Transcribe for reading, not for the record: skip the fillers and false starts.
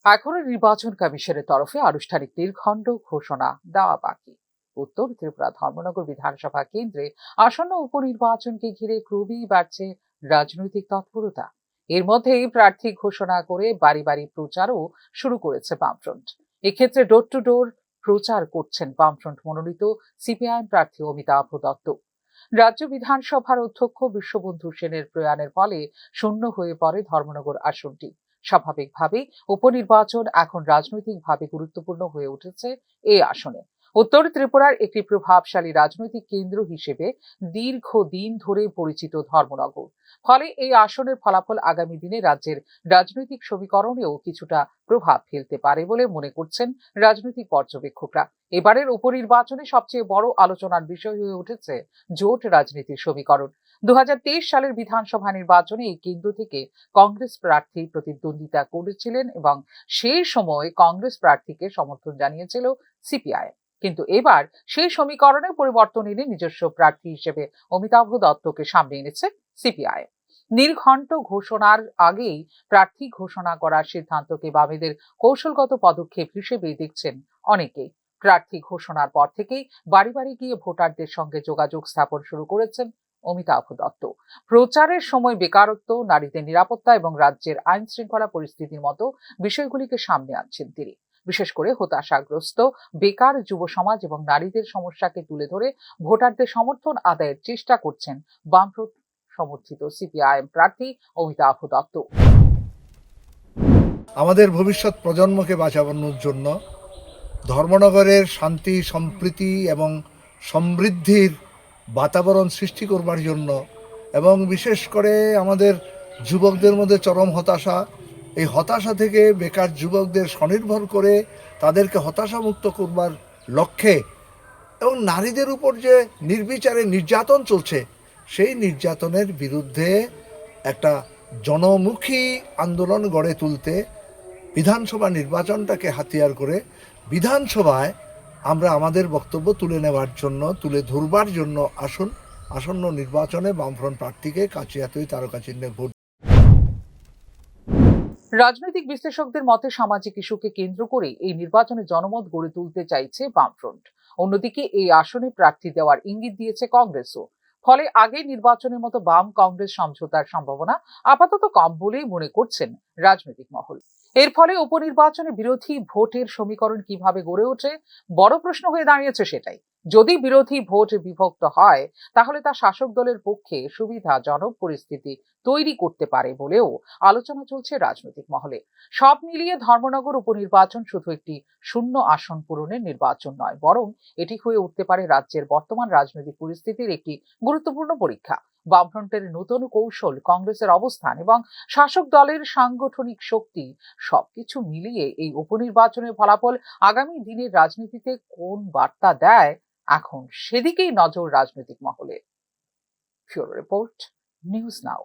এখনো নির্বাচন কমিশনের তরফে আনুষ্ঠানিক নির্ঘণ্ট ঘোষণা দেওয়া বাকি। উত্তর ত্রিপুরা ধর্মনগর বিধানসভা কেন্দ্রে আসন্ন উপনির্বাচনকে ঘিরে ক্রমেই বাড়ছে রাজনৈতিক তৎপরতা। এর মধ্যেই প্রার্থী ঘোষণা করে বাড়ি বাড়ি প্রচারও শুরু করেছে বামফ্রন্ট। এক্ষেত্রে ডোর টু ডোর প্রচার করছেন বামফ্রন্ট মনোনীত সিপিআইএম প্রার্থী অমিতাভ দত্ত। রাজ্য বিধানসভার অধ্যক্ষ বিশ্ববন্ধু সেনের প্রয়াণের ফলে শূন্য হয়ে পড়ে ধর্মনগর আসনটি। স্বাভাবিকভাবেই উপনির্বাচন এখন রাজনৈতিকভাবে গুরুত্বপূর্ণ হয়ে উঠেছে এই আসনে। উত্তর ত্রিপুরার একটি প্রভাবশালী রাজনৈতিক কেন্দ্র হিসেবে দীর্ঘদিন ধরে পরিচিত ধর্মনগর। ফলে এই আসনের ফলাফল আগামী দিনে রাজ্যের রাজনৈতিক সমীকরণেও কিছুটা প্রভাব ফেলতে পারে বলে মনে করছেন রাজনৈতিক পর্যবেক্ষকরা। এবারের উপনির্বাচনে সবচেয়ে বড় আলোচনার বিষয় হয়ে উঠেছে জোট রাজনীতির সমীকরণ। 2023 সালের বিধানসভা নির্বাচনে এই কেন্দ্র থেকে কংগ্রেস প্রার্থী প্রতিদ্বন্দ্বিতা করেছিলেন এবং সেই সময় কংগ্রেস প্রার্থীকে সমর্থন জানিয়েছিল সিপিআইএম। কিন্তু এবার সেই সমীকরণে পরিবর্তন এনে নিজস্ব প্রার্থী হিসেবে অমিতাভ দত্তকে সামনে এনেছে সিপিআইএম। নির্ঘণ্ট ঘোষণার আগেই প্রার্থী ঘোষণা করার সিদ্ধান্তকে বামেদের কৌশলগত পদক্ষেপ হিসেবে দেখছেন অনেকেই। প্রার্থী ঘোষণার পর থেকেই বাড়ি বাড়ি গিয়ে ভোটারদের সঙ্গে যোগাযোগ স্থাপন শুরু করেছেন অমিতাভ দত্ত। প্রচারের সময় বেকারত্ব, নারীদের নিরাপত্তা এবং রাজ্যের আইন শৃঙ্খলা পরিস্থিতির মতো বিষয়গুলিকে সামনে আনছেন তিনি। বিশেষ করে হতাশাগ্রস্ত বেকার যুব সমাজ এবং নারীদের সমস্যাকে তুলে ধরে ভোটারদের সমর্থন আদায়ের চেষ্টা করছেন বামফ্রন্ট সমর্থিত সিপিআইএম প্রার্থী অমিতাভ দত্ত। আমাদের ভবিষ্যৎ প্রজন্মকে বাঁচানোর জন্য ধর্মনগরের শান্তি, সম্প্রীতি এবং সমৃদ্ধির বাতাবরণ সৃষ্টি করবার জন্য এবং বিশেষ করে আমাদের যুবকদের মধ্যে চরম হতাশা, এই হতাশা থেকে বেকার যুবকদের স্বনির্ভর করে তাদেরকে হতাশামুক্ত করবার লক্ষ্যে এবং নারীদের উপর যে নির্বিচারে নির্যাতন চলছে সেই নির্যাতনের বিরুদ্ধে একটা জনমুখী আন্দোলন গড়ে তুলতে বিধানসভা নির্বাচনটাকে হাতিয়ার করে বিধানসভায় আমরা আমাদের বক্তব্য তুলে ধরবার জন্য আসন্ন নির্বাচনে বামফ্রন্ট প্রার্থীকে কাছিয়াতুই তারকাচিহ্নে ভোট। রাজনৈতিক বিশ্লেষকদের মতে সামাজিক ইস্যুকে কেন্দ্র করে এই নির্বাচনে জনমত গড়ে তুলতে চাইছে বামফ্রন্ট। অন্যদিকে এই আসনে প্রার্থী দেওয়ার ইঙ্গিত দিয়েছে কংগ্রেসও। ফলে আগে নির্বাচনের মতো বাম কংগ্রেস সমঝোতার সম্ভাবনা আপাতত কম বলেই মনে করছেন রাজনৈতিক মহল। এর ফলে উপনির্বাচনে বিরোধী ভোটের সমীকরণ কিভাবে গড়ে ওঠে বড় প্রশ্ন হয়ে দাঁড়িয়েছে সেটাই। যদি বিরোধী ভোট বিভক্ত হয় তাহলে তা শাসক দলের পক্ষে সুবিধাজনক পরিস্থিতি তৈরি করতে পারে বলেও আলোচনা চলছে রাজনৈতিক মহলে। সব মিলিয়ে ধর্মনগর উপনির্বাচন শুধু একটি শূন্য আসন পূরণের নির্বাচন নয়, বরং এটি হয়ে উঠতে পারে রাজ্যের বর্তমান রাজনৈতিক পরিস্থিতির একটি গুরুত্বপূর্ণ পরীক্ষা। বামফ্রন্টের নতুন কৌশল, কংগ্রেসের অবস্থান এবং শাসক দলের সাংগঠনিক শক্তি সবকিছু মিলিয়ে এই উপনির্বাচনের ফলাফল আগামী দিনের রাজনীতিতে কোন বার্তা দেয় এখন সেদিকেই নজর রাজনৈতিক মহলে। Bureau report, news now.